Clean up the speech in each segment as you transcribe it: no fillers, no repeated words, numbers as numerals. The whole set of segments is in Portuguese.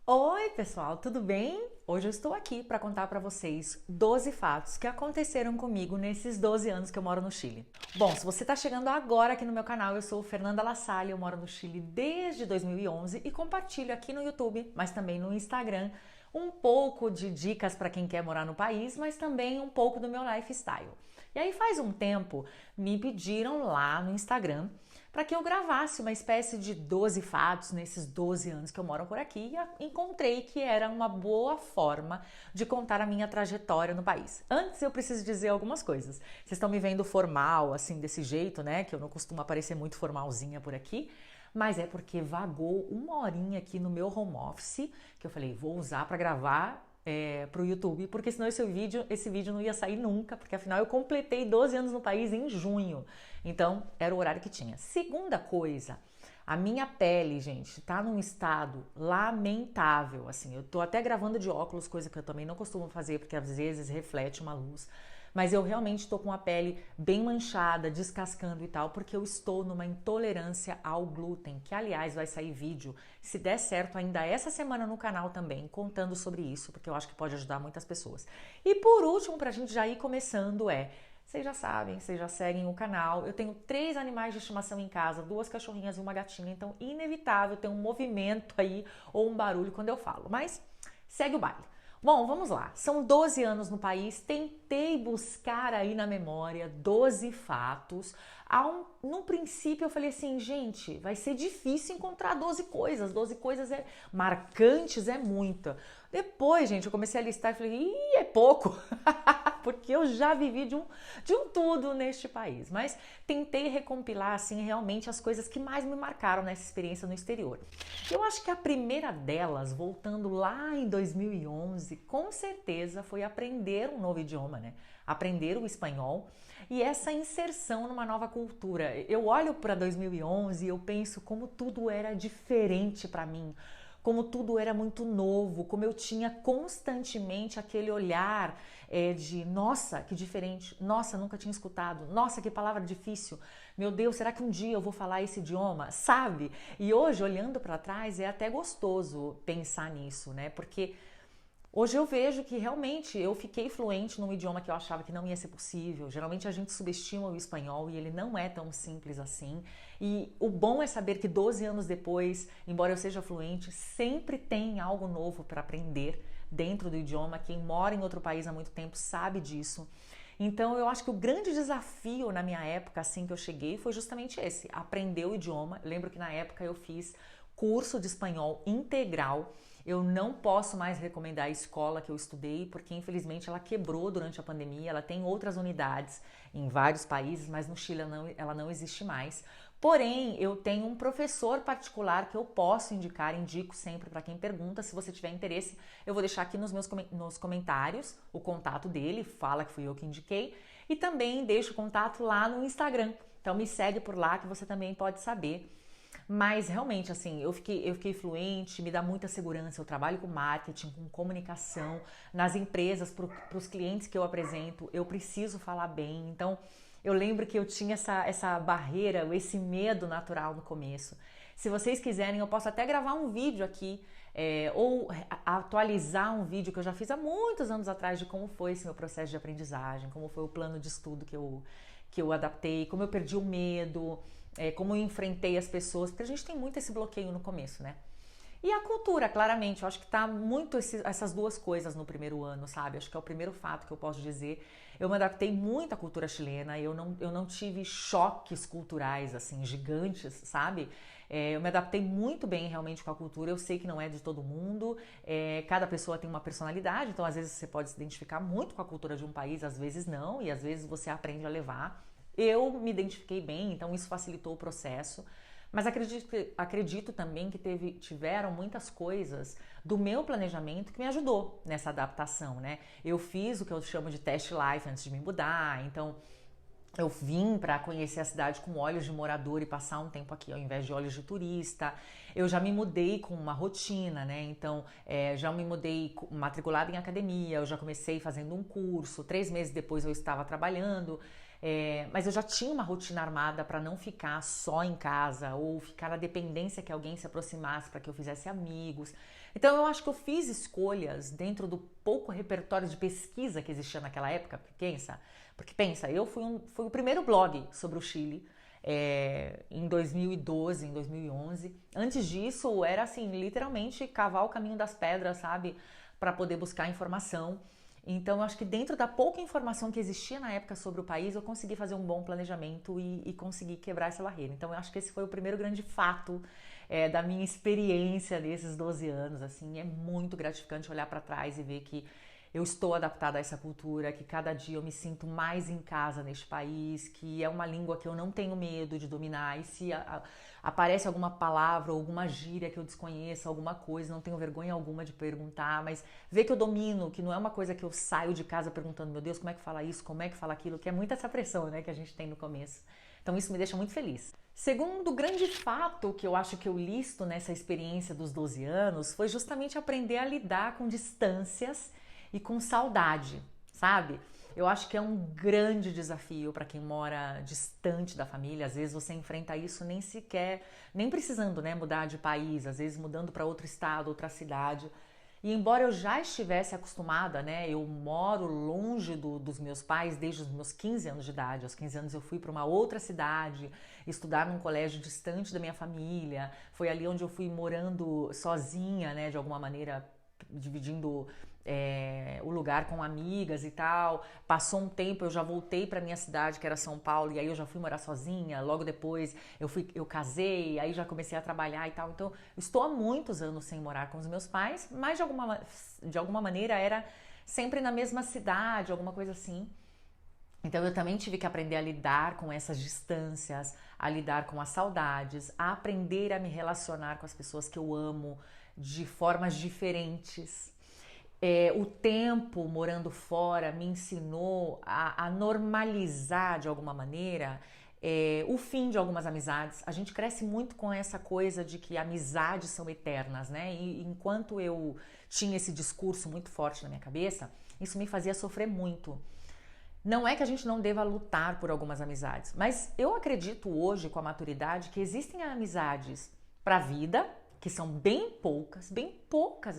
Oi, pessoal, tudo bem? Hoje eu estou aqui para contar para vocês 12 fatos que aconteceram comigo nesses 12 anos que eu moro no Chile. Bom, se você está chegando agora aqui no meu canal, eu sou Fernanda La Salle, eu moro no Chile desde 2011 e compartilho aqui no YouTube, mas também no Instagram, um pouco de dicas para quem quer morar no país, mas também um pouco do meu lifestyle. E aí faz um tempo me pediram lá no Instagram para que eu gravasse uma espécie de 12 fatos nesses 12 anos que eu moro por aqui e encontrei que era uma boa forma de contar a minha trajetória no país. Antes eu preciso dizer algumas coisas. Vocês estão me vendo formal, assim, desse jeito, né? Que eu não costumo aparecer muito formalzinha por aqui. Mas é porque vagou uma horinha aqui no meu home office, que eu falei, vou usar para gravar para o YouTube, porque senão esse vídeo não ia sair nunca, porque afinal eu completei 12 anos no país em junho, então era o horário que tinha. Segunda coisa, a minha pele, gente, tá num estado lamentável, assim, eu tô até gravando de óculos, coisa que eu também não costumo fazer, porque às vezes reflete uma luz, mas eu realmente estou com a pele bem manchada, descascando e tal, porque eu estou numa intolerância ao glúten, que aliás vai sair vídeo, se der certo, ainda essa semana no canal também, contando sobre isso, porque eu acho que pode ajudar muitas pessoas. E por último, pra gente já ir começando, vocês já sabem, vocês já seguem o canal, eu tenho 3 animais de estimação em casa, 2 cachorrinhas e uma gatinha, então inevitável ter um movimento aí ou um barulho quando eu falo, mas segue o baile. Bom, vamos lá. São 12 anos no país. Tentei buscar aí na memória 12 fatos. No princípio eu falei assim, gente, vai ser difícil encontrar 12 coisas. 12 coisas marcantes, é muita. Depois, gente, eu comecei a listar e falei, é pouco. Porque eu já vivi de um tudo neste país. Mas tentei recompilar, assim, realmente as coisas que mais me marcaram nessa experiência no exterior. Eu acho que a primeira delas, voltando lá em 2011, com certeza foi aprender um novo idioma, né? Aprender o espanhol e essa inserção numa nova cultura. Eu olho para 2011 e eu penso como tudo era diferente para mim, como tudo era muito novo, como eu tinha constantemente aquele olhar de nossa, que diferente, nossa, nunca tinha escutado, nossa, que palavra difícil, meu Deus, será que um dia eu vou falar esse idioma, sabe? E hoje, olhando para trás, é até gostoso pensar nisso, né? Porque hoje eu vejo que realmente eu fiquei fluente num idioma que eu achava que não ia ser possível. Geralmente a gente subestima o espanhol e ele não é tão simples assim. E o bom é saber que 12 anos depois, embora eu seja fluente, sempre tem algo novo para aprender dentro do idioma. Quem mora em outro país há muito tempo sabe disso. Então eu acho que o grande desafio na minha época, assim que eu cheguei, foi justamente esse, aprender o idioma. Eu lembro que na época eu fiz curso de espanhol integral. Eu não posso mais recomendar a escola que eu estudei, porque infelizmente ela quebrou durante a pandemia, ela tem outras unidades em vários países, mas no Chile ela não existe mais. Porém, eu tenho um professor particular que eu posso indicar, indico sempre para quem pergunta. Se você tiver interesse, eu vou deixar aqui nos comentários o contato dele, fala que fui eu que indiquei, e também deixo o contato lá no Instagram. Então me segue por lá que você também pode saber. Mas realmente, assim, eu fiquei fluente, me dá muita segurança. Eu trabalho com marketing, com comunicação, nas empresas, para os clientes que eu apresento, eu preciso falar bem. Então, eu lembro que eu tinha essa barreira, esse medo natural no começo. Se vocês quiserem, eu posso até gravar um vídeo aqui, ou atualizar um vídeo que eu já fiz há muitos anos atrás de como foi esse meu processo de aprendizagem, como foi o plano de estudo que eu adaptei, como eu perdi o medo, como eu enfrentei as pessoas, porque a gente tem muito esse bloqueio no começo, né? E a cultura, claramente, eu acho que tá muito essas duas coisas no primeiro ano, sabe? Acho que é o primeiro fato que eu posso dizer. Eu me adaptei muito à cultura chilena, eu não tive choques culturais, assim, gigantes, sabe? Eu me adaptei muito bem realmente com a cultura, eu sei que não é de todo mundo, cada pessoa tem uma personalidade, então às vezes você pode se identificar muito com a cultura de um país, às vezes não, e às vezes você aprende a levar. Eu me identifiquei bem, então isso facilitou o processo. Mas acredito também que tiveram muitas coisas do meu planejamento que me ajudou nessa adaptação, né? Eu fiz o que eu chamo de test life antes de me mudar, então eu vim para conhecer a cidade com olhos de morador e passar um tempo aqui ao invés de olhos de turista. Eu já me mudei com uma rotina, né? Então, já me mudei matriculada em academia, eu já comecei fazendo um curso, 3 meses depois eu estava trabalhando. Mas eu já tinha uma rotina armada para não ficar só em casa ou ficar na dependência que alguém se aproximasse para que eu fizesse amigos. Então eu acho que eu fiz escolhas dentro do pouco repertório de pesquisa que existia naquela época, porque pensa, eu fui o primeiro blog sobre o Chile em 2012, em 2011. Antes disso era assim, literalmente cavar o caminho das pedras, sabe, para poder buscar informação. Então, eu acho que dentro da pouca informação que existia na época sobre o país, eu consegui fazer um bom planejamento e consegui quebrar essa barreira. Então, eu acho que esse foi o primeiro grande fato da minha experiência desses 12 anos. Assim, é muito gratificante olhar para trás e ver que eu estou adaptada a essa cultura, que cada dia eu me sinto mais em casa neste país, que é uma língua que eu não tenho medo de dominar. E se aparece alguma palavra ou alguma gíria que eu desconheça, alguma coisa, não tenho vergonha alguma de perguntar, mas ver que eu domino, que não é uma coisa que eu saio de casa perguntando, meu Deus, como é que fala isso, como é que fala aquilo, que é muita essa pressão, né, que a gente tem no começo. Então isso me deixa muito feliz. Segundo grande fato que eu acho que eu listo nessa experiência dos 12 anos foi justamente aprender a lidar com distâncias e com saudade, sabe? Eu acho que é um grande desafio para quem mora distante da família. Às vezes você enfrenta isso nem precisando, né, mudar de país, às vezes mudando para outro estado, outra cidade. E embora eu já estivesse acostumada, né, eu moro longe dos meus pais desde os meus 15 anos de idade. Aos 15 anos eu fui para uma outra cidade, estudar num colégio distante da minha família. Foi ali onde eu fui morando sozinha, né, de alguma maneira, dividindo o lugar com amigas e tal. Passou um tempo, eu já voltei para minha cidade, que era São Paulo, e aí eu já fui morar sozinha. Logo depois eu casei, aí já comecei a trabalhar e tal. Então, eu estou há muitos anos sem morar com os meus pais, mas de alguma maneira era sempre na mesma cidade, alguma coisa assim. Então, eu também tive que aprender a lidar com essas distâncias, a lidar com as saudades, a aprender a me relacionar com as pessoas que eu amo de formas diferentes. O tempo morando fora me ensinou a normalizar de alguma maneira o fim de algumas amizades. A gente cresce muito com essa coisa de que amizades são eternas, né? E enquanto eu tinha esse discurso muito forte na minha cabeça, isso me fazia sofrer muito. Não é que a gente não deva lutar por algumas amizades, mas eu acredito hoje, com a maturidade, que existem amizades para a vida, que são bem poucas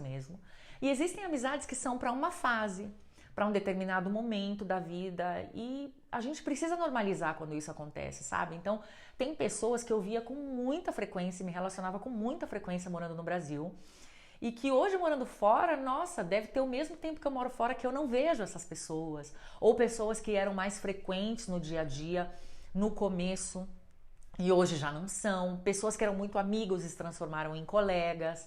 mesmo, e existem amizades que são para uma fase, para um determinado momento da vida, e a gente precisa normalizar quando isso acontece, sabe? Então, tem pessoas que eu via com muita frequência e me relacionava com muita frequência morando no Brasil, e que hoje morando fora, nossa, deve ter o mesmo tempo que eu moro fora que eu não vejo essas pessoas, ou pessoas que eram mais frequentes no dia a dia, no começo, e hoje já não são, pessoas que eram muito amigos e se transformaram em colegas,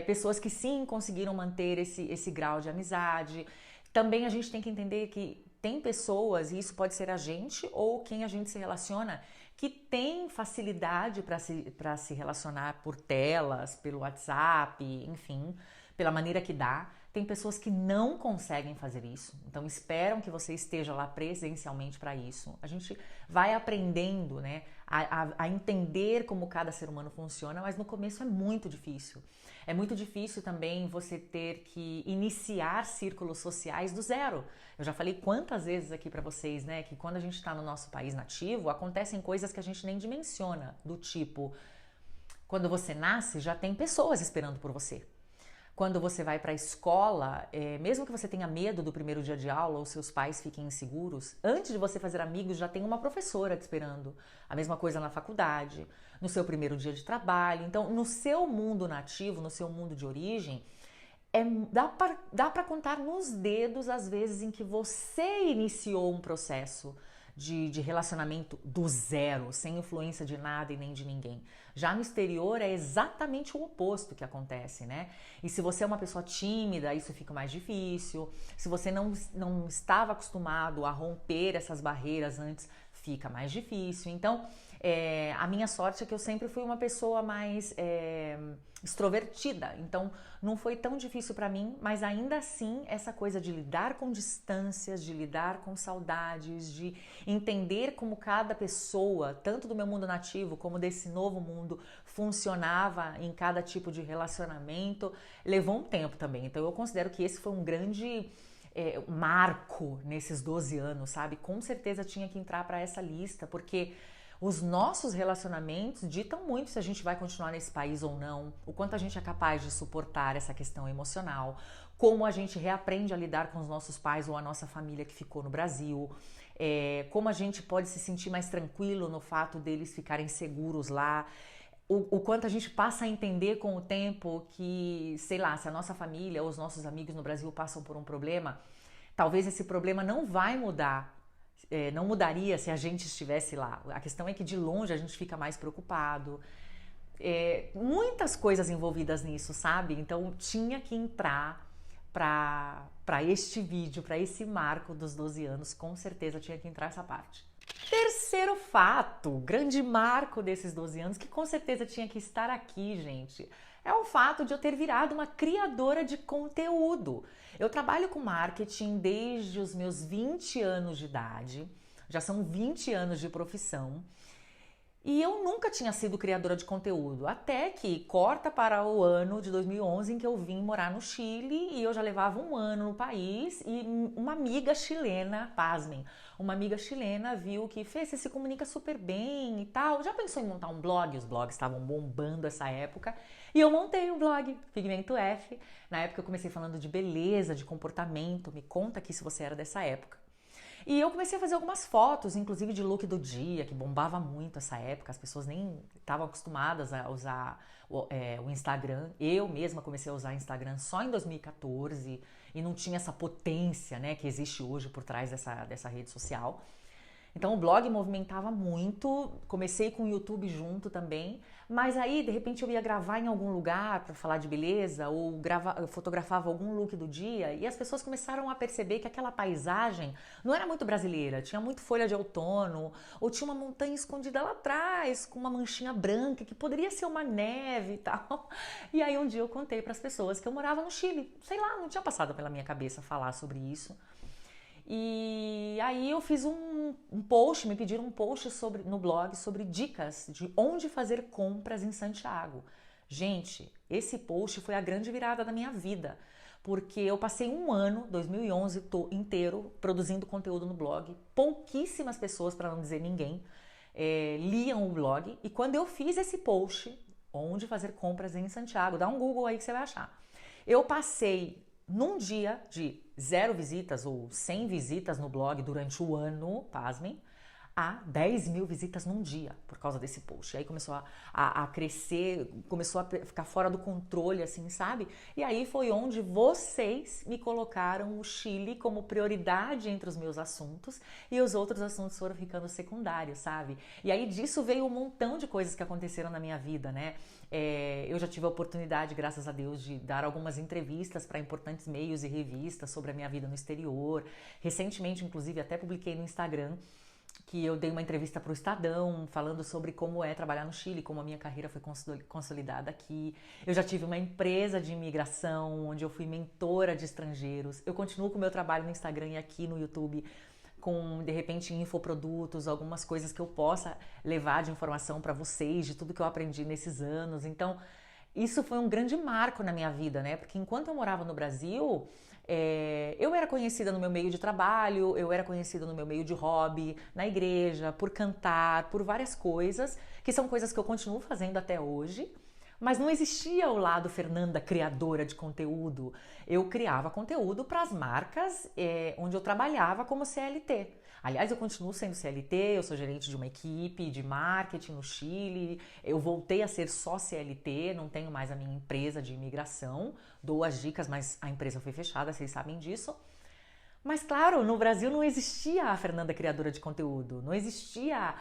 pessoas que sim conseguiram manter esse grau de amizade. Também a gente tem que entender que tem pessoas, e isso pode ser a gente ou quem a gente se relaciona, que tem facilidade para se relacionar por telas, pelo WhatsApp, enfim, pela maneira que dá. Tem pessoas que não conseguem fazer isso, então esperam que você esteja lá presencialmente para isso. A gente vai aprendendo, né, a entender como cada ser humano funciona, mas no começo é muito difícil. É muito difícil também você ter que iniciar círculos sociais do zero. Eu já falei quantas vezes aqui para vocês, né, que quando a gente está no nosso país nativo, acontecem coisas que a gente nem dimensiona, do tipo, quando você nasce, já tem pessoas esperando por você. Quando você vai para a escola, mesmo que você tenha medo do primeiro dia de aula ou seus pais fiquem inseguros, antes de você fazer amigos já tem uma professora te esperando. A mesma coisa na faculdade, no seu primeiro dia de trabalho. Então, no seu mundo nativo, no seu mundo de origem, dá para contar nos dedos as vezes em que você iniciou um processo de relacionamento do zero, sem influência de nada e nem de ninguém. Já no exterior é exatamente o oposto que acontece, né? E se você é uma pessoa tímida, isso fica mais difícil. Se você não estava acostumado a romper essas barreiras antes, fica mais difícil. Então, a minha sorte é que eu sempre fui uma pessoa mais extrovertida, então não foi tão difícil para mim, mas ainda assim essa coisa de lidar com distâncias, de lidar com saudades, de entender como cada pessoa, tanto do meu mundo nativo como desse novo mundo, funcionava em cada tipo de relacionamento, levou um tempo também. Então eu considero que esse foi um grande marco nesses 12 anos, sabe? Com certeza tinha que entrar para essa lista, porque os nossos relacionamentos ditam muito se a gente vai continuar nesse país ou não, o quanto a gente é capaz de suportar essa questão emocional, como a gente reaprende a lidar com os nossos pais ou a nossa família que ficou no Brasil, como a gente pode se sentir mais tranquilo no fato deles ficarem seguros lá, o quanto a gente passa a entender com o tempo que, sei lá, se a nossa família ou os nossos amigos no Brasil passam por um problema, talvez esse problema não vai mudar, não mudaria se a gente estivesse lá. A questão é que de longe a gente fica mais preocupado. Muitas coisas envolvidas nisso, sabe? Então tinha que entrar para este vídeo, para esse marco dos 12 anos, com certeza tinha que entrar essa parte. Terceiro fato, grande marco desses 12 anos, que com certeza tinha que estar aqui, gente, é o fato de eu ter virado uma criadora de conteúdo. Eu trabalho com marketing desde os meus 20 anos de idade, já são 20 anos de profissão, e eu nunca tinha sido criadora de conteúdo, até que corta para o ano de 2011 em que eu vim morar no Chile e eu já levava um ano no país e uma amiga chilena, pasmem, uma amiga chilena viu que Fê, você se comunica super bem e tal, já pensou em montar um blog? Os blogs estavam bombando essa época e eu montei um blog, Pigmento F. Na época eu comecei falando de beleza, de comportamento, me conta aqui se você era dessa época. E eu comecei a fazer algumas fotos, inclusive de look do dia, que bombava muito essa época, as pessoas nem estavam acostumadas a usar o Instagram. Eu mesma comecei a usar o Instagram só em 2014 e não tinha essa potência, né, que existe hoje por trás dessa rede social. Então o blog movimentava muito, comecei com o YouTube junto também, mas aí de repente eu ia gravar em algum lugar para falar de beleza ou eu fotografava algum look do dia e as pessoas começaram a perceber que aquela paisagem não era muito brasileira, tinha muito folha de outono ou tinha uma montanha escondida lá atrás com uma manchinha branca que poderia ser uma neve e tal. E aí um dia eu contei para as pessoas que eu morava no Chile, sei lá, não tinha passado pela minha cabeça falar sobre isso. E aí eu fiz um post, me pediram um post no blog sobre dicas de onde fazer compras em Santiago. Gente, esse post foi a grande virada da minha vida, porque eu passei um ano, 2011, inteiro, produzindo conteúdo no blog. Pouquíssimas pessoas, para não dizer ninguém, liam o blog. E quando eu fiz esse post, onde fazer compras em Santiago, dá um Google aí que você vai achar. Eu passei num dia de 0 visitas ou 100 visitas no blog durante o ano, pasmem, a 10 mil visitas num dia por causa desse post. E aí começou a crescer, começou a ficar fora do controle, assim, sabe? E aí foi onde vocês me colocaram o Chile como prioridade entre os meus assuntos e os outros assuntos foram ficando secundários, sabe? E aí disso veio um montão de coisas que aconteceram na minha vida, né? Eu já tive a oportunidade, graças a Deus, de dar algumas entrevistas para importantes meios e revistas sobre a minha vida no exterior. Recentemente, inclusive, até publiquei no Instagram que eu dei uma entrevista para o Estadão falando sobre como é trabalhar no Chile, como a minha carreira foi consolidada aqui. Eu já tive uma empresa de imigração, onde eu fui mentora de estrangeiros. Eu continuo com o meu trabalho no Instagram e aqui no YouTube, com, de repente, infoprodutos, algumas coisas que eu possa levar de informação para vocês, de tudo que eu aprendi nesses anos. Então, isso foi um grande marco na minha vida, né? Porque enquanto eu morava no Brasil, eu era conhecida no meu meio de trabalho, eu era conhecida no meu meio de hobby, na igreja, por cantar, por várias coisas, que são coisas que eu continuo fazendo até hoje. Mas não existia o lado Fernanda criadora de conteúdo. Eu criava conteúdo para as marcas onde eu trabalhava como CLT. Aliás, eu continuo sendo CLT, eu sou gerente de uma equipe de marketing no Chile, eu voltei a ser só CLT, não tenho mais a minha empresa de imigração, dou as dicas, mas a empresa foi fechada, vocês sabem disso. Mas claro, no Brasil não existia a Fernanda criadora de conteúdo, não existia,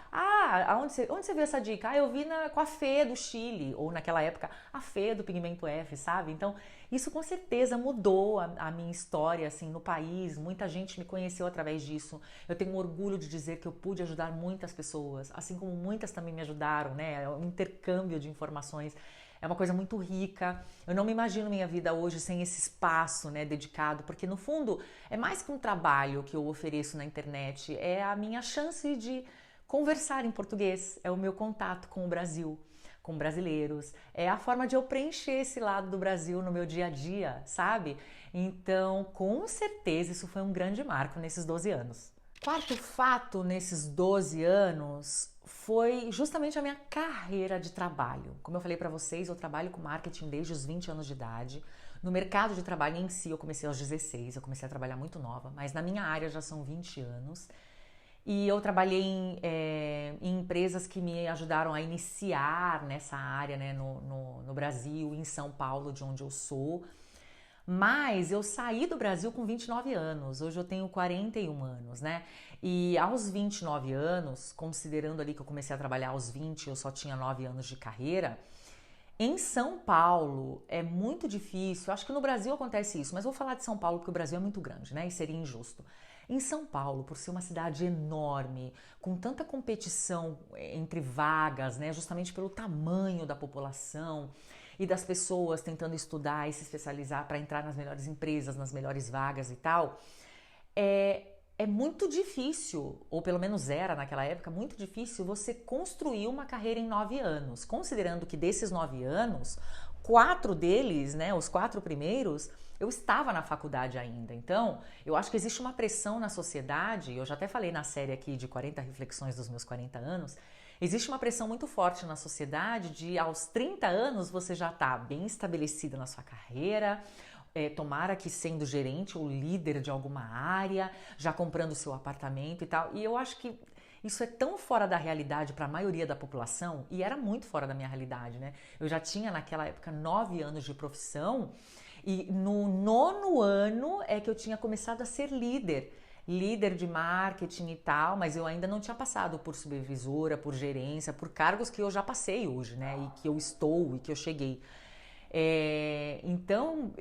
onde você viu essa dica? Eu vi com a Fê do Chile, ou naquela época, a Fê do Pigmento F, sabe? Então, isso com certeza mudou a minha história, assim, no país, muita gente me conheceu através disso, eu tenho orgulho de dizer que eu pude ajudar muitas pessoas, assim como muitas também me ajudaram, né? É um intercâmbio de informações. É uma coisa muito rica. Eu não me imagino minha vida hoje sem esse espaço, né, dedicado, porque no fundo é mais que um trabalho que eu ofereço na internet, é a minha chance de conversar em português, é o meu contato com o Brasil. com brasileiros. É a forma de eu preencher esse lado do Brasil no meu dia a dia, sabe? Então, com certeza, isso foi um grande marco nesses 12 anos. Quarto fato nesses 12 anos foi justamente a minha carreira de trabalho. Como eu falei para vocês, eu trabalho com marketing desde os 20 anos de idade. No mercado de trabalho em si, eu comecei aos 16, eu comecei a trabalhar muito nova, mas na minha área já são 20 anos. E eu trabalhei em empresas que me ajudaram a iniciar nessa área, né, no Brasil, em São Paulo, de onde eu sou. Mas eu saí do Brasil com 29 anos, hoje eu tenho 41 anos, né? E aos 29 anos, considerando ali que eu comecei a trabalhar aos 20, eu só tinha 9 anos de carreira, em São Paulo é muito difícil, acho que no Brasil acontece isso, mas vou falar de São Paulo porque o Brasil é muito grande, né? E seria injusto. Em São Paulo, por ser uma cidade enorme, com tanta competição entre vagas, né? Justamente pelo tamanho da população e das pessoas tentando estudar e se especializar para entrar nas melhores empresas, nas melhores vagas e tal, é muito difícil, ou pelo menos era naquela época, muito difícil você construir uma carreira em 9 anos. Considerando que desses 9 anos, 4 deles, né, os 4 primeiros, eu estava na faculdade ainda. Então, eu acho que existe uma pressão na sociedade, eu já até falei na série aqui de 40 reflexões dos meus 40 anos, existe uma pressão muito forte na sociedade de aos 30 anos você já está bem estabelecida na sua carreira, tomara que sendo gerente ou líder de alguma área, já comprando seu apartamento e tal. E eu acho que isso é tão fora da realidade para a maioria da população, e era muito fora da minha realidade, né? Eu já tinha naquela época 9 anos de profissão e no 9º ano é que eu tinha começado a ser líder de marketing e tal, mas eu ainda não tinha passado por supervisora, por gerência, por cargos que eu já passei hoje, né? E que eu estou e que eu cheguei. Então,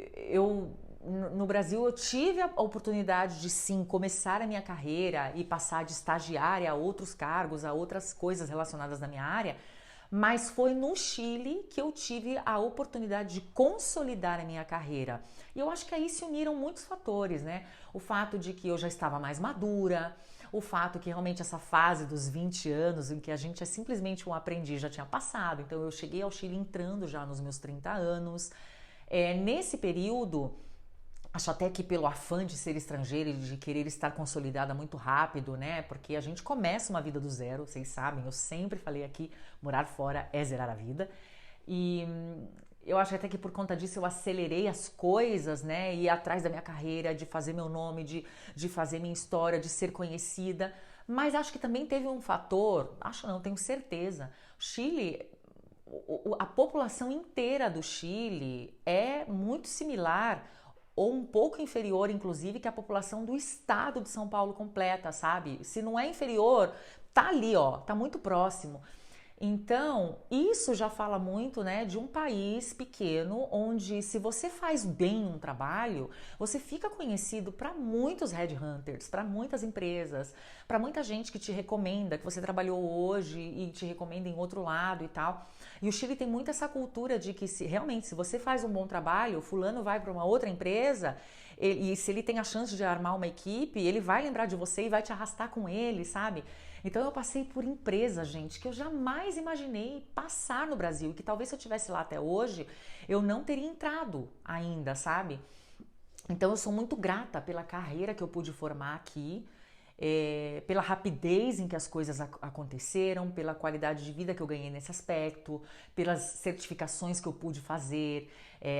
no Brasil eu tive a oportunidade de sim começar a minha carreira e passar de estagiária a outros cargos, a outras coisas relacionadas na minha área, mas foi no Chile que eu tive a oportunidade de consolidar a minha carreira. E eu acho que aí se uniram muitos fatores, né? O fato de que eu já estava mais madura, o fato que realmente essa fase dos 20 anos em que a gente é simplesmente um aprendiz já tinha passado. Então eu cheguei ao Chile entrando já nos meus 30 anos. Nesse período, acho até que pelo afã de ser estrangeira e de querer estar consolidada muito rápido, né? Porque a gente começa uma vida do zero, vocês sabem, eu sempre falei aqui, morar fora é zerar a vida. E eu acho até que por conta disso eu acelerei as coisas, né? Ir atrás da minha carreira, de fazer meu nome, de fazer minha história, de ser conhecida. Mas acho que também teve um fator, acho não, tenho certeza. Chile, a população inteira do Chile é muito similar ou um pouco inferior, inclusive, que a população do estado de São Paulo completa, sabe? Se não é inferior, tá ali, ó, tá muito próximo. Então, isso já fala muito, né, de um país pequeno, onde se você faz bem um trabalho, você fica conhecido para muitos headhunters, para muitas empresas, para muita gente que te recomenda, que você trabalhou hoje e te recomenda em outro lado e tal. E o Chile tem muito essa cultura de que realmente, se você faz um bom trabalho, o fulano vai para uma outra empresa e se ele tem a chance de armar uma equipe, ele vai lembrar de você e vai te arrastar com ele, sabe? Então eu passei por empresas, gente, que eu jamais imaginei passar no Brasil, e que talvez se eu estivesse lá até hoje, eu não teria entrado ainda, sabe? Então eu sou muito grata pela carreira que eu pude formar aqui, pela rapidez em que as coisas aconteceram, pela qualidade de vida que eu ganhei nesse aspecto, pelas certificações que eu pude fazer,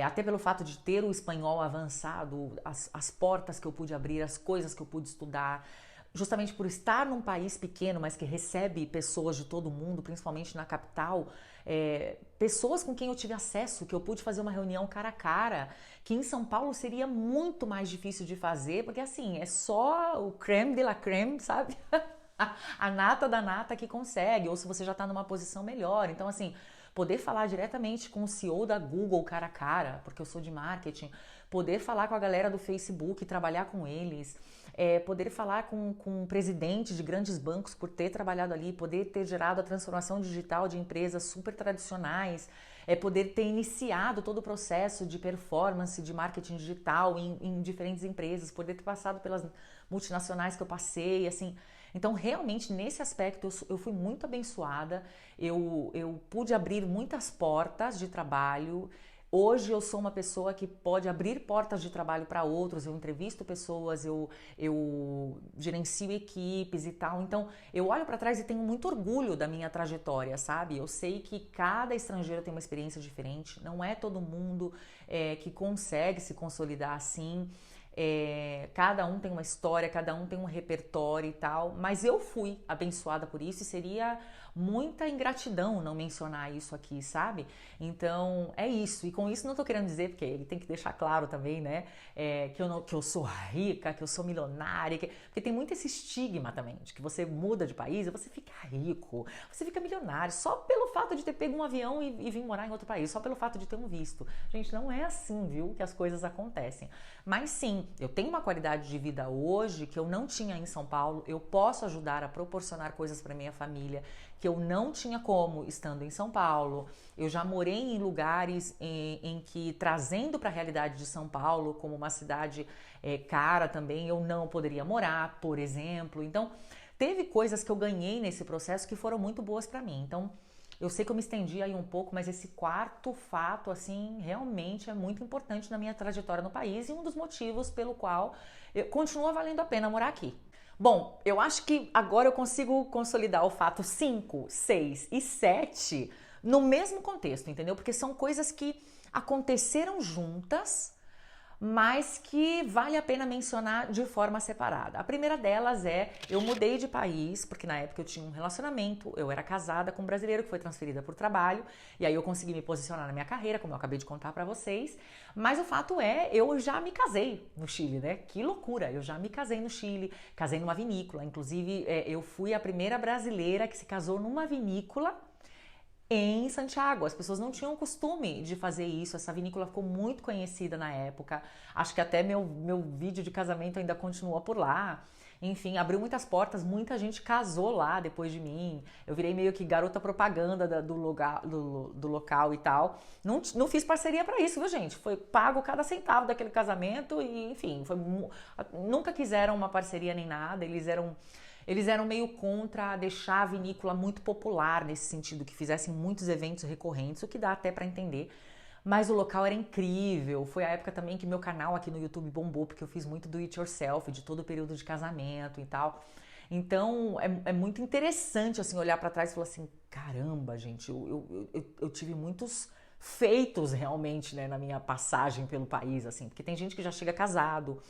até pelo fato de ter o espanhol avançado, as portas que eu pude abrir, as coisas que eu pude estudar, justamente por estar num país pequeno, mas que recebe pessoas de todo mundo, principalmente na capital, pessoas com quem eu tive acesso, que eu pude fazer uma reunião cara a cara, que em São Paulo seria muito mais difícil de fazer, porque assim, é só o creme de la creme, sabe? A nata da nata que consegue, ou se você já está numa posição melhor. Então assim, poder falar diretamente com o CEO da Google cara a cara, porque eu sou de marketing, poder falar com a galera do Facebook, trabalhar com eles, poder falar com o presidente de grandes bancos por ter trabalhado ali, poder ter gerado a transformação digital de empresas super tradicionais, poder ter iniciado todo o processo de performance, de marketing digital em diferentes empresas, poder ter passado pelas multinacionais que eu passei, assim, Então, realmente, nesse aspecto, eu fui muito abençoada, eu pude abrir muitas portas de trabalho. Hoje eu sou uma pessoa que pode abrir portas de trabalho para outros, eu entrevisto pessoas, eu gerencio equipes e tal. Então, eu olho para trás e tenho muito orgulho da minha trajetória, sabe? Eu sei que cada estrangeiro tem uma experiência diferente, não é todo mundo que consegue se consolidar assim. Cada um tem uma história, cada um tem um repertório e tal, mas eu fui abençoada por isso e seria muita ingratidão não mencionar isso aqui, sabe? Então é isso, e com isso não tô querendo dizer, porque ele tem que deixar claro também, né, que eu sou rica, que eu sou milionária, porque tem muito esse estigma também, de que você muda de país e você fica rico, você fica milionário, só pelo fato de ter pego um avião e vir morar em outro país, só pelo fato de ter um visto. Gente, não é assim, viu, que as coisas acontecem. Mas sim, eu tenho uma qualidade de vida hoje que eu não tinha em São Paulo, eu posso ajudar a proporcionar coisas para minha família que eu não tinha como estando em São Paulo. Eu já morei em lugares em que, trazendo para a realidade de São Paulo, como uma cidade cara também, eu não poderia morar, por exemplo. Então, teve coisas que eu ganhei nesse processo que foram muito boas para mim. Então, eu sei que eu me estendi aí um pouco, mas esse quarto fato, assim, realmente é muito importante na minha trajetória no país e um dos motivos pelo qual continua valendo a pena morar aqui. Bom, eu acho que agora eu consigo consolidar o fato 5, 6 e 7 no mesmo contexto, entendeu? Porque são coisas que aconteceram juntas, mas que vale a pena mencionar de forma separada. A primeira delas eu mudei de país, porque na época eu tinha um relacionamento, eu era casada com um brasileiro que foi transferida por trabalho, e aí eu consegui me posicionar na minha carreira, como eu acabei de contar pra vocês, mas o fato eu já me casei no Chile, né? Que loucura, eu já me casei no Chile, casei numa vinícola, inclusive eu fui a primeira brasileira que se casou numa vinícola em Santiago. As pessoas não tinham costume de fazer isso. Essa vinícola ficou muito conhecida na época. Acho que até meu vídeo de casamento ainda continua por lá. Enfim, abriu muitas portas, muita gente casou lá depois de mim. Eu virei meio que garota propaganda do local e tal. Não fiz parceria para isso, viu, gente? Foi pago cada centavo daquele casamento e, enfim, nunca quiseram uma parceria nem nada. Eles eram meio contra deixar a vinícola muito popular nesse sentido, que fizessem muitos eventos recorrentes, o que dá até para entender. Mas o local era incrível. Foi a época também que meu canal aqui no YouTube bombou, porque eu fiz muito do it yourself, de todo o período de casamento e tal. Então é muito interessante assim olhar para trás e falar assim, caramba, gente, eu tive muitos feitos realmente, né, na minha passagem pelo país, assim, porque tem gente que já chega casado,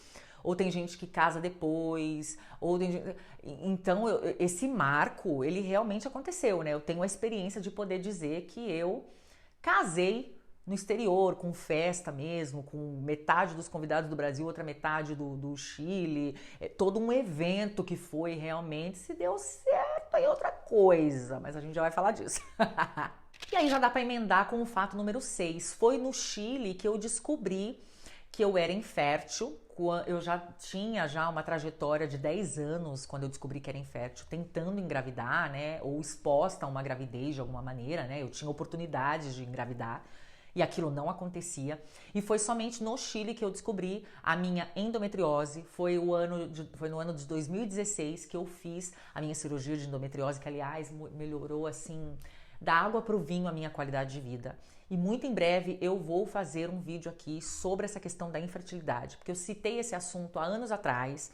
ou tem gente que casa depois, ou tem gente... Então esse marco, ele realmente aconteceu, né? Eu tenho a experiência de poder dizer que eu casei no exterior, com festa mesmo, com metade dos convidados do Brasil, outra metade do Chile, todo um evento que foi realmente, se deu certo aí outra coisa, mas a gente já vai falar disso. E aí já dá para emendar com o fato número 6, foi no Chile que eu descobri que eu era infértil. Eu já tinha uma trajetória de 10 anos quando eu descobri que era infértil, tentando engravidar, né, ou exposta a uma gravidez de alguma maneira, né, eu tinha oportunidades de engravidar e aquilo não acontecia. E foi somente no Chile que eu descobri a minha endometriose. Foi no ano de 2016 que eu fiz a minha cirurgia de endometriose, que aliás melhorou assim da água para o vinho a minha qualidade de vida. E muito em breve eu vou fazer um vídeo aqui sobre essa questão da infertilidade, porque eu citei esse assunto há anos atrás,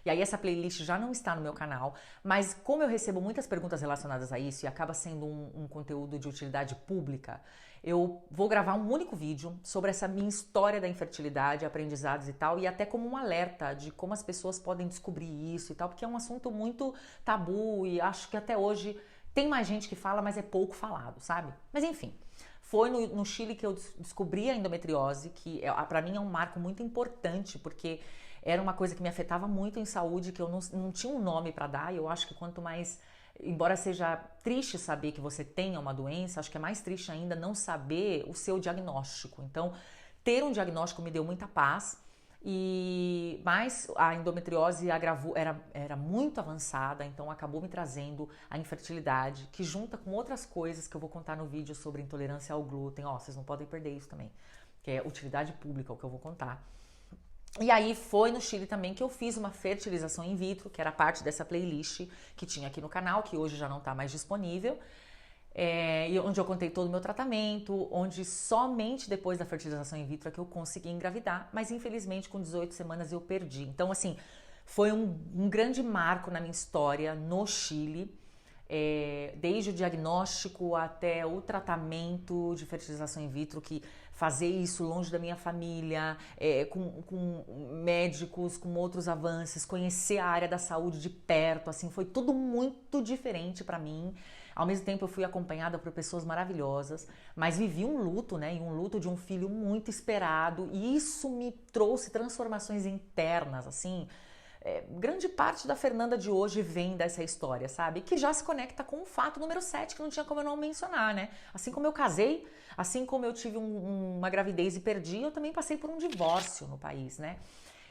e aí essa playlist já não está no meu canal, mas como eu recebo muitas perguntas relacionadas a isso e acaba sendo um conteúdo de utilidade pública, eu vou gravar um único vídeo sobre essa minha história da infertilidade, aprendizados e tal, e até como um alerta de como as pessoas podem descobrir isso e tal, porque é um assunto muito tabu e acho que até hoje tem mais gente que fala, mas é pouco falado, sabe? Mas enfim, foi no Chile que eu descobri a endometriose, que para mim é um marco muito importante, porque era uma coisa que me afetava muito em saúde, que eu não tinha um nome para dar, e eu acho que quanto mais, embora seja triste saber que você tenha uma doença, acho que é mais triste ainda não saber o seu diagnóstico. Então, ter um diagnóstico me deu muita paz. Mas a endometriose era muito avançada, então acabou me trazendo a infertilidade, que junta com outras coisas que eu vou contar no vídeo sobre intolerância ao glúten. Vocês não podem perder isso também, que é utilidade pública, o que eu vou contar. E aí foi no Chile também que eu fiz uma fertilização in vitro, que era parte dessa playlist que tinha aqui no canal, que hoje já não está mais disponível. E onde eu contei todo o meu tratamento, onde somente depois da fertilização in vitro é que eu consegui engravidar, mas infelizmente com 18 semanas eu perdi. Então assim, foi um grande marco na minha história no Chile, desde o diagnóstico até o tratamento de fertilização in vitro, que fazer isso longe da minha família, com médicos, com outros avanços, conhecer a área da saúde de perto, assim, foi tudo muito diferente para mim. Ao mesmo tempo eu fui acompanhada por pessoas maravilhosas, mas vivi um luto, né? E um luto de um filho muito esperado, e isso me trouxe transformações internas, assim. Grande parte da Fernanda de hoje vem dessa história, sabe? Que já se conecta com o fato número 7, que não tinha como eu não mencionar, né? Assim como eu casei, assim como eu tive uma gravidez e perdi, eu também passei por um divórcio no país, né?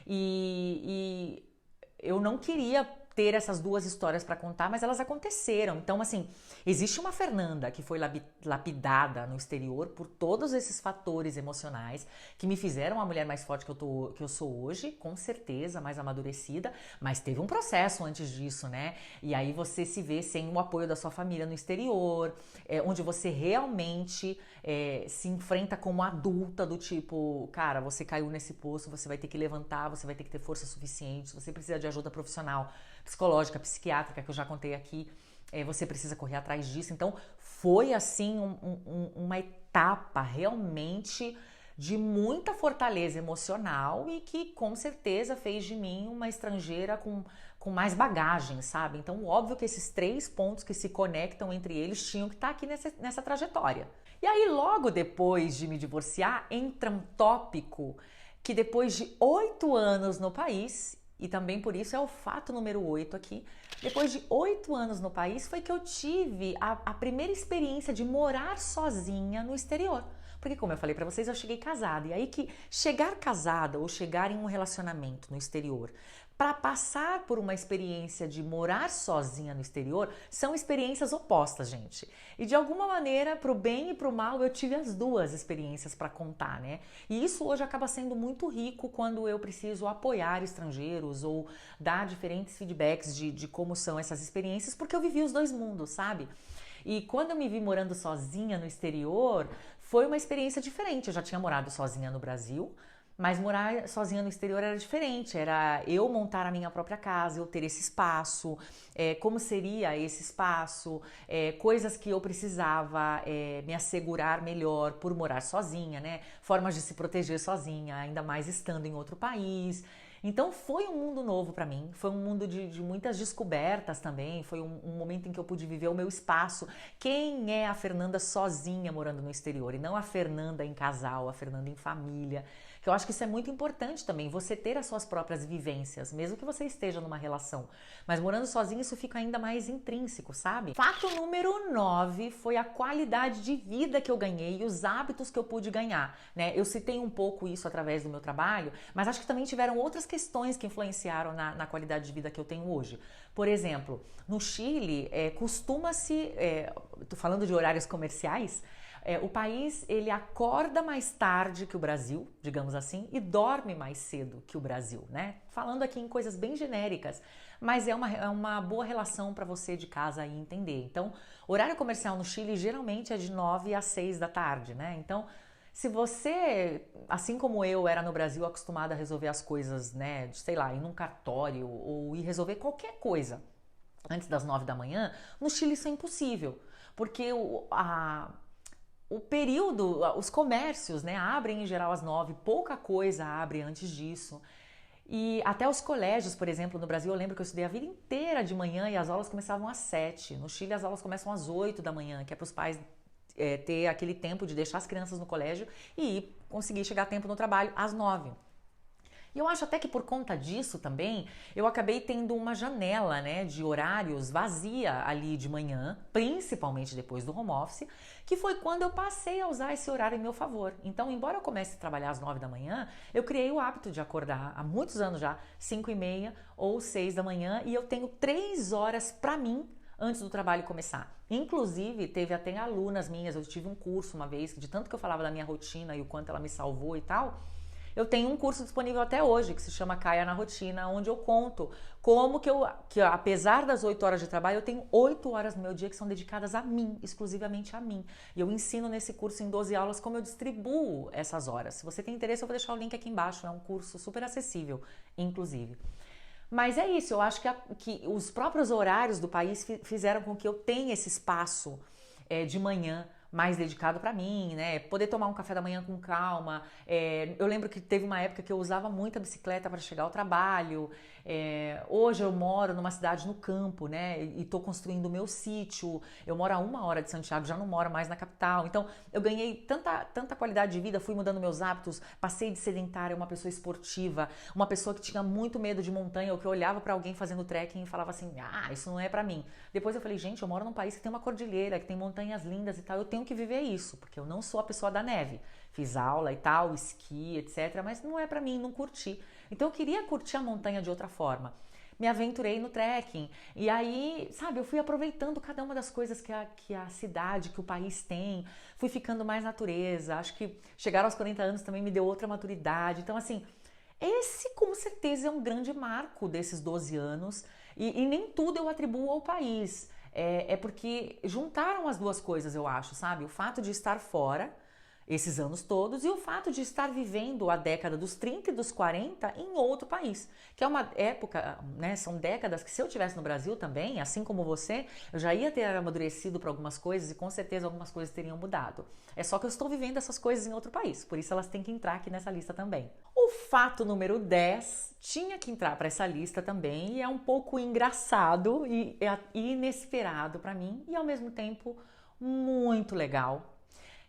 E eu não queria ter essas duas histórias para contar, mas elas aconteceram. Então, assim, existe uma Fernanda que foi lapidada no exterior por todos esses fatores emocionais que me fizeram a mulher mais forte que eu sou hoje, com certeza, mais amadurecida, mas teve um processo antes disso, né? E aí você se vê sem o apoio da sua família no exterior, onde você realmente se enfrenta como adulta, do tipo, cara, você caiu nesse poço, você vai ter que levantar, você vai ter que ter força suficiente, você precisa de ajuda profissional, psicológica, psiquiátrica, que eu já contei aqui, você precisa correr atrás disso. Então foi assim uma etapa realmente de muita fortaleza emocional e que com certeza fez de mim uma estrangeira com mais bagagem, sabe? Então óbvio que esses 3 pontos que se conectam entre eles tinham que estar aqui nessa trajetória. E aí logo depois de me divorciar entra um tópico que depois de 8 anos no país, e também por isso é o fato número 8 aqui, depois de 8 anos no país foi que eu tive a primeira experiência de morar sozinha no exterior. Porque como eu falei pra vocês, eu cheguei casada. E aí que chegar casada ou chegar em um relacionamento no exterior para passar por uma experiência de morar sozinha no exterior são experiências opostas, gente. E de alguma maneira, pro bem e pro mal, eu tive as duas experiências para contar, né? E isso hoje acaba sendo muito rico quando eu preciso apoiar estrangeiros ou dar diferentes feedbacks de como são essas experiências, porque eu vivi os dois mundos, sabe? E quando eu me vi morando sozinha no exterior, foi uma experiência diferente. Eu já tinha morado sozinha no Brasil, mas morar sozinha no exterior era diferente, era eu montar a minha própria casa, eu ter esse espaço, como seria esse espaço, coisas que eu precisava me assegurar melhor por morar sozinha, né? Formas de se proteger sozinha, ainda mais estando em outro país. Então foi um mundo novo para mim, foi um mundo de muitas descobertas também, foi um momento em que eu pude viver o meu espaço. Quem é a Fernanda sozinha morando no exterior e não a Fernanda em casal, a Fernanda em família? Que eu acho que isso é muito importante também, você ter as suas próprias vivências, mesmo que você esteja numa relação. Mas morando sozinho isso fica ainda mais intrínseco, sabe? Fato número 9 foi a qualidade de vida que eu ganhei e os hábitos que eu pude ganhar, né? Eu citei um pouco isso através do meu trabalho, mas acho que também tiveram outras questões que influenciaram na qualidade de vida que eu tenho hoje. Por exemplo, no Chile, costuma-se, tô falando de horários comerciais, o país ele acorda mais tarde que o Brasil, digamos assim, e dorme mais cedo que o Brasil, né? Falando aqui em coisas bem genéricas, mas é uma boa relação para você de casa aí entender. Então, horário comercial no Chile geralmente é de 9 às 6 da tarde, né? Então, se você, assim como eu era no Brasil acostumada a resolver as coisas, né, de, sei lá, ir num cartório ou ir resolver qualquer coisa antes das 9 da manhã, no Chile isso é impossível, porque o período, os comércios, né, abrem em geral às 9, pouca coisa abre antes disso. E até os colégios, por exemplo, no Brasil eu lembro que eu estudei a vida inteira de manhã e as aulas começavam às 7. No Chile as aulas começam às 8 da manhã, que é para os pais ter aquele tempo de deixar as crianças no colégio e conseguir chegar a tempo no trabalho às 9. E eu acho até que por conta disso também, eu acabei tendo uma janela, né, de horários vazia ali de manhã, principalmente depois do home office, que foi quando eu passei a usar esse horário em meu favor. Então, embora eu comece a trabalhar às 9 da manhã, eu criei o hábito de acordar há muitos anos já, 5:30 ou 6 da manhã, e eu tenho 3 horas para mim antes do trabalho começar. Inclusive, teve até alunas minhas, eu tive um curso uma vez, de tanto que eu falava da minha rotina e o quanto ela me salvou e tal, Eu tenho um curso disponível até hoje, que se chama Caia na Rotina, onde eu conto como que apesar das 8 horas de trabalho, eu tenho 8 horas no meu dia que são dedicadas a mim, exclusivamente a mim. E eu ensino nesse curso em 12 aulas como eu distribuo essas horas. Se você tem interesse, eu vou deixar o link aqui embaixo, é um curso super acessível, inclusive. Mas é isso, eu acho que os próprios horários do país fizeram com que eu tenha esse espaço de manhã mais dedicado para mim, né? Poder tomar um café da manhã com calma. Eu lembro que teve uma época que eu usava muito a bicicleta para chegar ao trabalho. Hoje eu moro numa cidade no campo, né? E estou construindo o meu sítio. Eu moro a 1 hora de Santiago, já não moro mais na capital. Então eu ganhei tanta qualidade de vida, fui mudando meus hábitos, passei de sedentária, uma pessoa esportiva, uma pessoa que tinha muito medo de montanha, ou que eu olhava para alguém fazendo trekking e falava assim, isso não é para mim. Depois eu falei, gente, eu moro num país que tem uma cordilheira, que tem montanhas lindas e tal, eu tenho que viver isso, porque eu não sou a pessoa da neve. Fiz aula e tal, esqui, etc, mas não é pra mim, não curti. Então eu queria curtir a montanha de outra forma. Me aventurei no trekking e aí, sabe, eu fui aproveitando cada uma das coisas que a cidade, que o país tem, fui ficando mais natureza. Acho que chegar aos 40 anos também me deu outra maturidade. Então, assim, esse com certeza é um grande marco desses 12 anos e nem tudo eu atribuo ao país. É porque juntaram as duas coisas, eu acho, sabe? O fato de estar fora esses anos todos e o fato de estar vivendo a década dos 30 e dos 40 em outro país, que é uma época, né, são décadas que se eu estivesse no Brasil também, assim como você, eu já ia ter amadurecido para algumas coisas e com certeza algumas coisas teriam mudado. É só que eu estou vivendo essas coisas em outro país, por isso elas têm que entrar aqui nessa lista também. O fato número 10 tinha que entrar para essa lista também e é um pouco engraçado e inesperado para mim e ao mesmo tempo muito legal,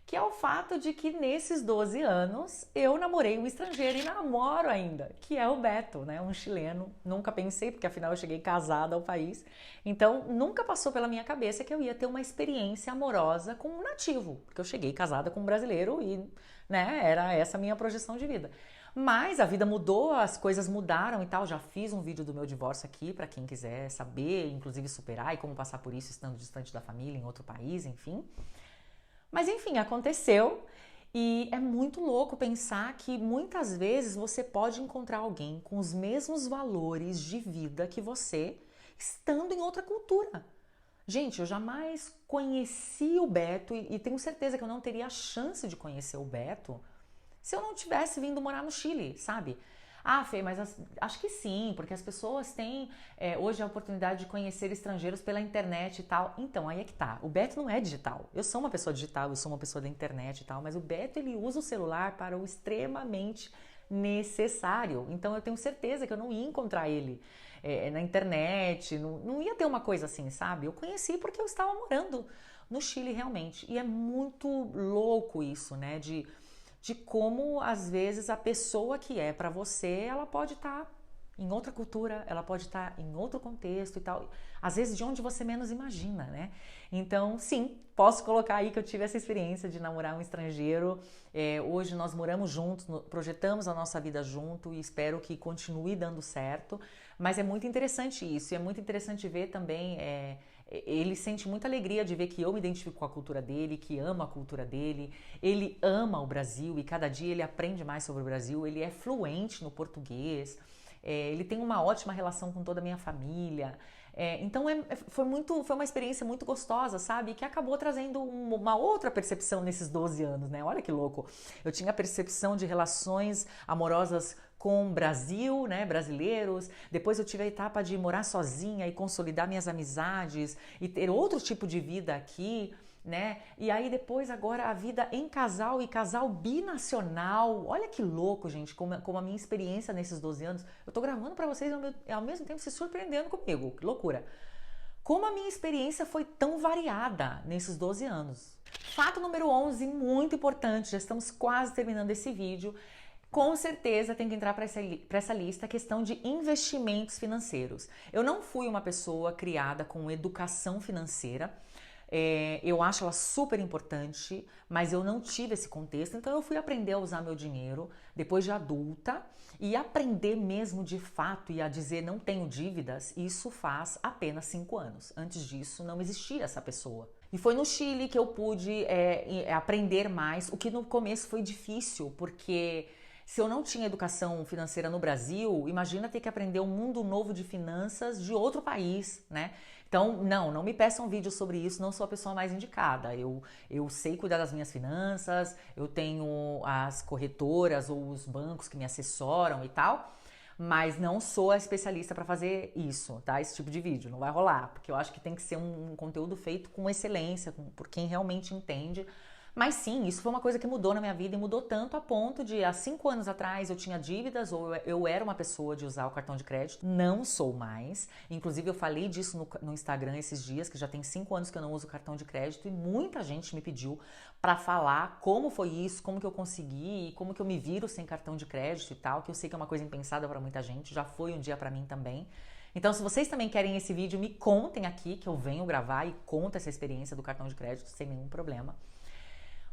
que é o fato de que nesses 12 anos eu namorei um estrangeiro e namoro ainda, que é o Beto, né? Um chileno. Nunca pensei, porque afinal eu cheguei casada ao país, então nunca passou pela minha cabeça que eu ia ter uma experiência amorosa com um nativo, porque eu cheguei casada com um brasileiro e, né, era essa a minha projeção de vida. Mas a vida mudou, as coisas mudaram e tal. Já fiz um vídeo do meu divórcio aqui para quem quiser saber, inclusive superar e como passar por isso estando distante da família em outro país, enfim. Mas enfim, aconteceu e é muito louco pensar que muitas vezes você pode encontrar alguém com os mesmos valores de vida que você, estando em outra cultura. Gente, eu jamais conheci o Beto e tenho certeza que eu não teria a chance de conhecer o Beto se eu não tivesse vindo morar no Chile, sabe? Fê, mas acho que sim, porque as pessoas têm hoje a oportunidade de conhecer estrangeiros pela internet e tal. Então, aí é que tá. O Beto não é digital. Eu sou uma pessoa digital, eu sou uma pessoa da internet e tal, mas o Beto, ele usa o celular para o extremamente necessário. Então, eu tenho certeza que eu não ia encontrar ele na internet, não ia ter uma coisa assim, sabe? Eu conheci porque eu estava morando no Chile realmente. E é muito louco isso, né? De como, às vezes, a pessoa que é para você, ela pode estar em outra cultura, ela pode estar em outro contexto e tal. Às vezes, de onde você menos imagina, né? Então, sim, posso colocar aí que eu tive essa experiência de namorar um estrangeiro. Hoje nós moramos juntos, projetamos a nossa vida junto e espero que continue dando certo. Mas é muito interessante isso e é muito interessante ver também... ele sente muita alegria de ver que eu me identifico com a cultura dele, que amo a cultura dele, ele ama o Brasil e cada dia ele aprende mais sobre o Brasil, ele é fluente no português, ele tem uma ótima relação com toda a minha família, então foi uma experiência muito gostosa, sabe, que acabou trazendo uma outra percepção nesses 12 anos, né, olha que louco, eu tinha a percepção de relações amorosas com Brasil, né, brasileiros. Depois eu tive a etapa de morar sozinha e consolidar minhas amizades e ter outro tipo de vida aqui, né? E aí depois agora a vida em casal e casal binacional. Olha que louco, gente, como a minha experiência nesses 12 anos. Eu tô gravando para vocês ao mesmo tempo se surpreendendo comigo. Que loucura. Como a minha experiência foi tão variada nesses 12 anos. Fato número 11, muito importante, já estamos quase terminando esse vídeo. Com certeza tem que entrar para essa lista a questão de investimentos financeiros. Eu não fui uma pessoa criada com educação financeira, eu acho ela super importante, mas eu não tive esse contexto, então eu fui aprender a usar meu dinheiro depois de adulta e aprender mesmo de fato e a dizer não tenho dívidas, isso faz apenas 5 anos. Antes disso não existia essa pessoa. E foi no Chile que eu pude aprender mais, o que no começo foi difícil, porque Se eu não tinha educação financeira no Brasil, imagina ter que aprender um mundo novo de finanças de outro país, né? Então, não me peçam vídeo sobre isso, não sou a pessoa mais indicada. Eu sei cuidar das minhas finanças, eu tenho as corretoras ou os bancos que me assessoram e tal, mas não sou a especialista para fazer isso, tá? Esse tipo de vídeo, não vai rolar, porque eu acho que tem que ser um conteúdo feito com excelência, por quem realmente entende. Mas sim, isso foi uma coisa que mudou na minha vida e mudou tanto a ponto de há 5 anos atrás eu tinha dívidas ou eu era uma pessoa de usar o cartão de crédito. Não sou mais. Inclusive eu falei disso no Instagram esses dias, que já tem 5 anos que eu não uso cartão de crédito e muita gente me pediu para falar como foi isso, como que eu consegui, como que eu me viro sem cartão de crédito e tal, que eu sei que é uma coisa impensada para muita gente, já foi um dia para mim também. Então, se vocês também querem esse vídeo, me contem aqui que eu venho gravar e conto essa experiência do cartão de crédito sem nenhum problema.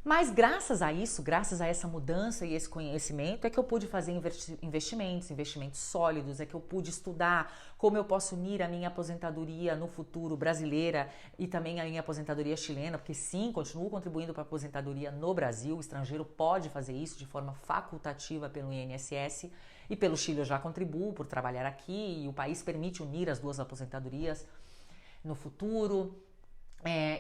Mas graças a isso, graças a essa mudança e esse conhecimento, é que eu pude fazer investimentos sólidos, é que eu pude estudar como eu posso unir a minha aposentadoria no futuro brasileira e também a minha aposentadoria chilena, porque sim, continuo contribuindo para a aposentadoria no Brasil, o estrangeiro pode fazer isso de forma facultativa pelo INSS e pelo Chile eu já contribuo por trabalhar aqui e o país permite unir as duas aposentadorias no futuro.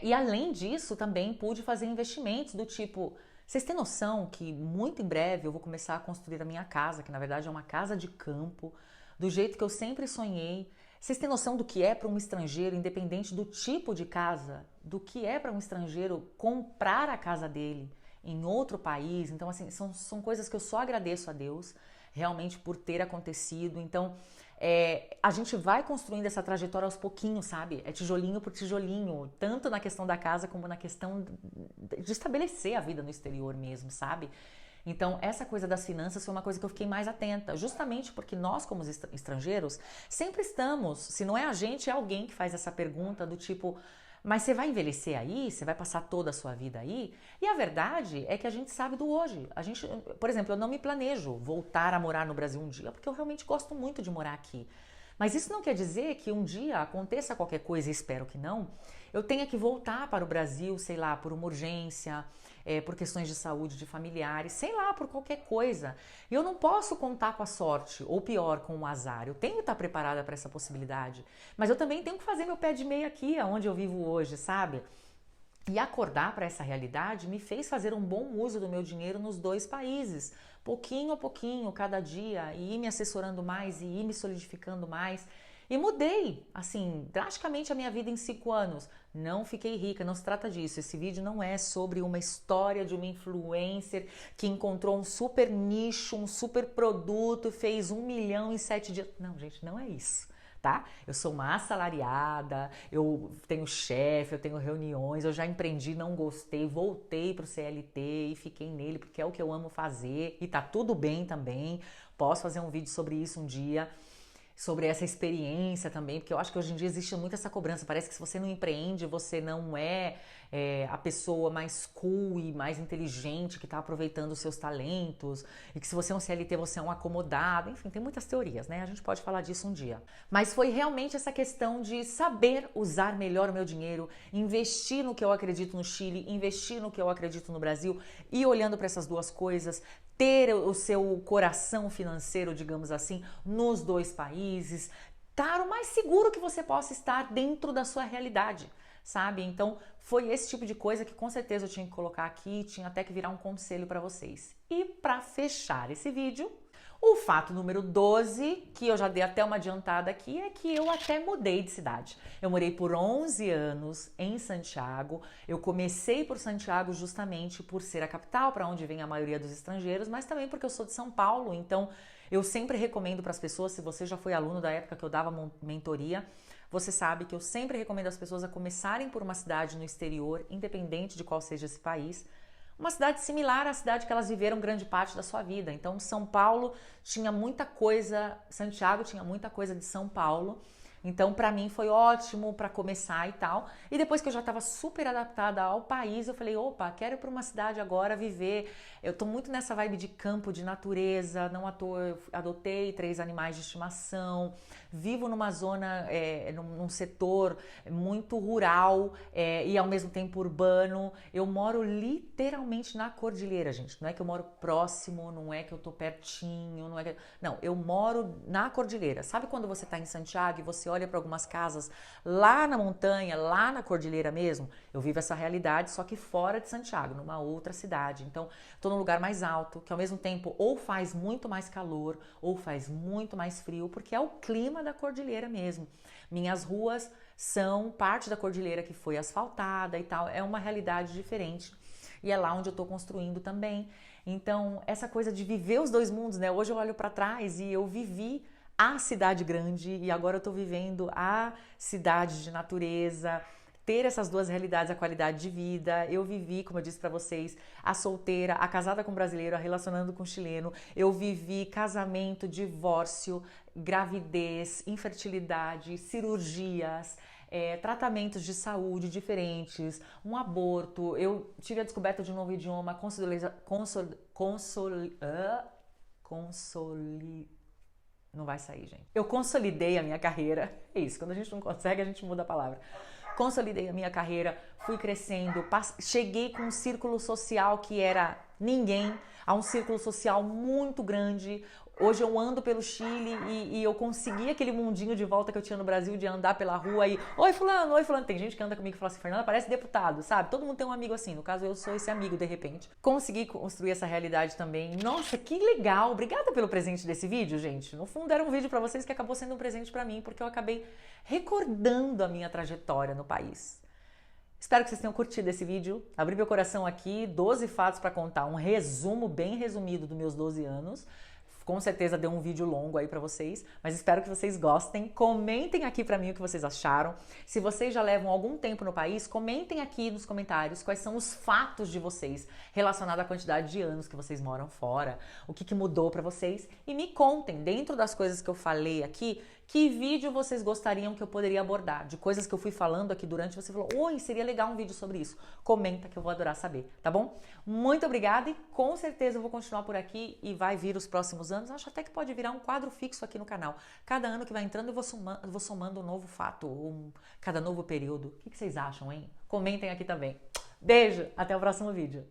E além disso, também pude fazer investimentos do tipo... Vocês têm noção que muito em breve eu vou começar a construir a minha casa, que na verdade é uma casa de campo, do jeito que eu sempre sonhei. Vocês têm noção do que é para um estrangeiro, independente do tipo de casa, do que é para um estrangeiro comprar a casa dele em outro país? Então, assim, são coisas que eu só agradeço a Deus realmente por ter acontecido. Então... a gente vai construindo essa trajetória aos pouquinhos, sabe? É tijolinho por tijolinho, tanto na questão da casa como na questão de estabelecer a vida no exterior mesmo, sabe? Então, essa coisa das finanças foi uma coisa que eu fiquei mais atenta, justamente porque nós, como estrangeiros, sempre estamos, se não é a gente, é alguém que faz essa pergunta do tipo... Mas você vai envelhecer aí? Você vai passar toda a sua vida aí? E a verdade é que a gente sabe do hoje. Por exemplo, eu não me planejo voltar a morar no Brasil um dia, porque eu realmente gosto muito de morar aqui. Mas isso não quer dizer que um dia aconteça qualquer coisa, e espero que não, eu tenha que voltar para o Brasil, sei lá, por uma urgência, por questões de saúde de familiares, sei lá, por qualquer coisa. E eu não posso contar com a sorte, ou pior, com o azar. Eu tenho que estar preparada para essa possibilidade. Mas eu também tenho que fazer meu pé de meia aqui, onde eu vivo hoje, sabe? E acordar para essa realidade me fez fazer um bom uso do meu dinheiro nos 2 países. Pouquinho a pouquinho, cada dia, e ir me assessorando mais, e ir me solidificando mais. E mudei, assim, drasticamente a minha vida em 5 anos. Não fiquei rica, não se trata disso. Esse vídeo não é sobre uma história de uma influencer que encontrou um super nicho, um super produto, fez 1 milhão em 7 dias. Não, gente, não é isso. Tá? Eu sou uma assalariada, eu tenho chefe, eu tenho reuniões, eu já empreendi, não gostei, voltei pro CLT e fiquei nele porque é o que eu amo fazer e tá tudo bem também. Posso fazer um vídeo sobre isso um dia, sobre essa experiência também, porque eu acho que hoje em dia existe muito essa cobrança. Parece que se você não empreende, você não é a pessoa mais cool e mais inteligente que está aproveitando os seus talentos, e que se você é um CLT, você é um acomodado. Enfim, tem muitas teorias, né? A gente pode falar disso um dia. Mas foi realmente essa questão de saber usar melhor o meu dinheiro, investir no que eu acredito no Chile, investir no que eu acredito no Brasil, e olhando para essas duas coisas, ter o seu coração financeiro, digamos assim, nos 2 países, estar o mais seguro que você possa estar dentro da sua realidade, sabe? Então, foi esse tipo de coisa que com certeza eu tinha que colocar aqui, tinha até que virar um conselho para vocês. E para fechar esse vídeo, o fato número 12, que eu já dei até uma adiantada aqui, é que eu até mudei de cidade. Eu morei por 11 anos em Santiago. Eu comecei por Santiago justamente por ser a capital, para onde vem a maioria dos estrangeiros, mas também porque eu sou de São Paulo. Então, eu sempre recomendo para as pessoas, se você já foi aluno da época que eu dava mentoria, você sabe que eu sempre recomendo às pessoas a começarem por uma cidade no exterior, independente de qual seja esse país, uma cidade similar à cidade que elas viveram grande parte da sua vida. Então, São Paulo tinha muita coisa, Santiago tinha muita coisa de São Paulo, Então, pra mim foi ótimo pra começar e tal. E depois que eu já tava super adaptada ao país, eu falei, opa, quero ir pra uma cidade agora viver. Eu tô muito nessa vibe de campo, de natureza, não à toa eu adotei 3 animais de estimação, vivo numa zona, num setor muito rural e ao mesmo tempo urbano. Eu moro literalmente na cordilheira, gente. Não é que eu moro próximo, não é que eu tô pertinho, não é que... Não, eu moro na cordilheira. Sabe quando você tá em Santiago e você olha para algumas casas lá na montanha, lá na cordilheira mesmo? Eu vivo essa realidade, só que fora de Santiago, numa outra cidade. Então, estou num lugar mais alto, que ao mesmo tempo ou faz muito mais calor, ou faz muito mais frio, porque é o clima da cordilheira mesmo. Minhas ruas são parte da cordilheira que foi asfaltada e tal, é uma realidade diferente. E é lá onde eu estou construindo também. Então, essa coisa de viver os dois mundos, né? Hoje eu olho para trás e eu vivi a cidade grande e agora eu tô vivendo a cidade de natureza, ter essas duas realidades, a qualidade de vida. Eu vivi, como eu disse pra vocês, a solteira, a casada com brasileiro, a relacionando com chileno. Eu vivi casamento, divórcio, gravidez, infertilidade, cirurgias, tratamentos de saúde diferentes, um aborto. Eu tive a descoberta de um novo idioma, não vai sair, gente. Eu consolidei a minha carreira. É isso, quando a gente não consegue, a gente muda a palavra. Consolidei a minha carreira, fui crescendo, cheguei com um círculo social que era ninguém, a um círculo social muito grande. Hoje eu ando pelo Chile e eu consegui aquele mundinho de volta que eu tinha no Brasil de andar pela rua e oi fulano, oi fulano. Tem gente que anda comigo e fala assim, Fernanda, parece deputado, sabe? Todo mundo tem um amigo assim, no caso eu sou esse amigo de repente. Consegui construir essa realidade também. Nossa, que legal! Obrigada pelo presente desse vídeo, gente. No fundo era um vídeo pra vocês que acabou sendo um presente pra mim, porque eu acabei recordando a minha trajetória no país. Espero que vocês tenham curtido esse vídeo. Abri meu coração aqui, 12 fatos pra contar, um resumo bem resumido dos meus 12 anos. Com certeza deu um vídeo longo aí pra vocês, mas espero que vocês gostem. Comentem aqui pra mim o que vocês acharam. Se vocês já levam algum tempo no país, comentem aqui nos comentários quais são os fatos de vocês relacionados à quantidade de anos que vocês moram fora, o que mudou pra vocês e me contem, dentro das coisas que eu falei aqui, que vídeo vocês gostariam que eu poderia abordar, de coisas que eu fui falando aqui durante, você falou, oi, seria legal um vídeo sobre isso. Comenta que eu vou adorar saber, tá bom? Muito obrigada e com certeza eu vou continuar por aqui e vai vir os próximos anos. Acho até que pode virar um quadro fixo aqui no canal. Cada ano que vai entrando eu vou somando um novo fato, cada novo período. O que vocês acham, hein? Comentem aqui também. Beijo, até o próximo vídeo.